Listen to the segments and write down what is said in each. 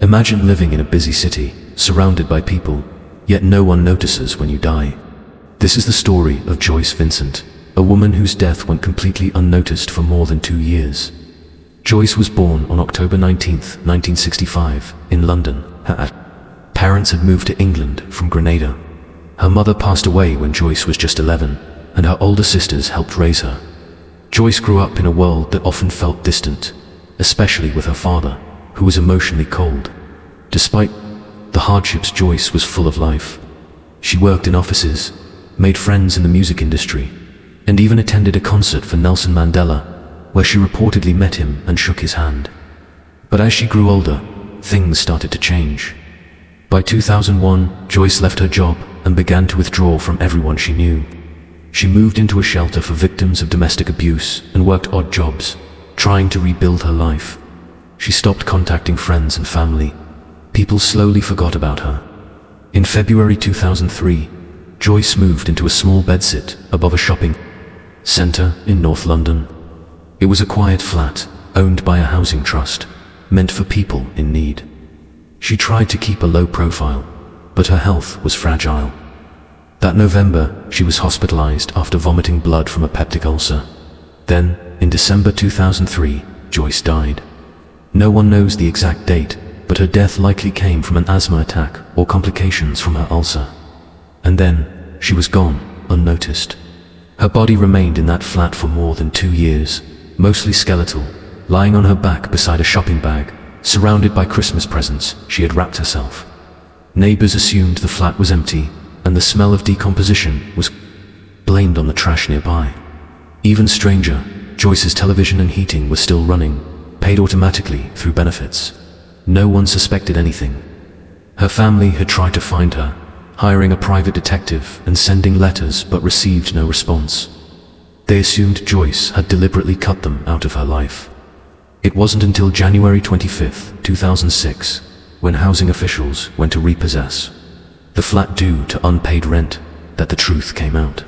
Imagine living in a busy city, surrounded by people, yet no one notices when you die. This is the story of Joyce Vincent, a woman whose death went completely unnoticed for more than 2 years. Joyce was born on October 19, 1965, in London. Her parents had moved to England from Grenada. Her mother passed away when Joyce was just 11, and her older sisters helped raise her. Joyce grew up in a world that often felt distant, especially with her father, who was emotionally cold. Despite the hardships, Joyce was full of life. She worked in offices, made friends in the music industry, and even attended a concert for Nelson Mandela, where she reportedly met him and shook his hand. But as she grew older, things started to change. By 2001, Joyce left her job and began to withdraw from everyone she knew. She moved into a shelter for victims of domestic abuse and worked odd jobs, trying to rebuild her life. She stopped contacting friends and family. People slowly forgot about her. In February 2003, Joyce moved into a small bedsit above a shopping center in North London. It was a quiet flat, owned by a housing trust, meant for people in need. She tried to keep a low profile, but her health was fragile. That November, she was hospitalized after vomiting blood from a peptic ulcer. Then, in December 2003, Joyce died. No one knows the exact date, but her death likely came from an asthma attack or complications from her ulcer. And then, she was gone, unnoticed. Her body remained in that flat for more than 2 years, mostly skeletal, lying on her back beside a shopping bag, surrounded by Christmas presents she had wrapped herself. Neighbors assumed the flat was empty, and the smell of decomposition was blamed on the trash nearby. Even stranger, Joyce's television and heating were still running, paid automatically through benefits. No one suspected anything. Her family had tried to find her, hiring a private detective and sending letters, but received no response. They assumed Joyce had deliberately cut them out of her life. It wasn't until January 25, 2006, when housing officials went to repossess the flat due to unpaid rent, that the truth came out.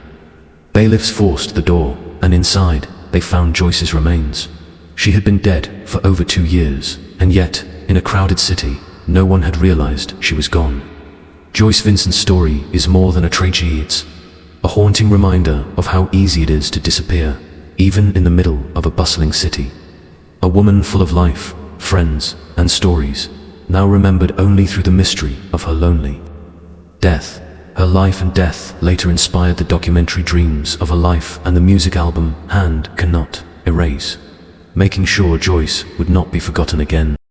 Bailiffs forced the door, and inside, they found Joyce's remains. She had been dead for over 2 years, and yet, in a crowded city, no one had realized she was gone. Joyce Vincent's story is more than a tragedy. It's a haunting reminder of how easy it is to disappear, even in the middle of a bustling city. A woman full of life, friends, and stories, now remembered only through the mystery of her lonely death. Her life and death later inspired the documentary Dreams of a Life and the music album Hand Cannot Erase, making sure Joyce would not be forgotten again.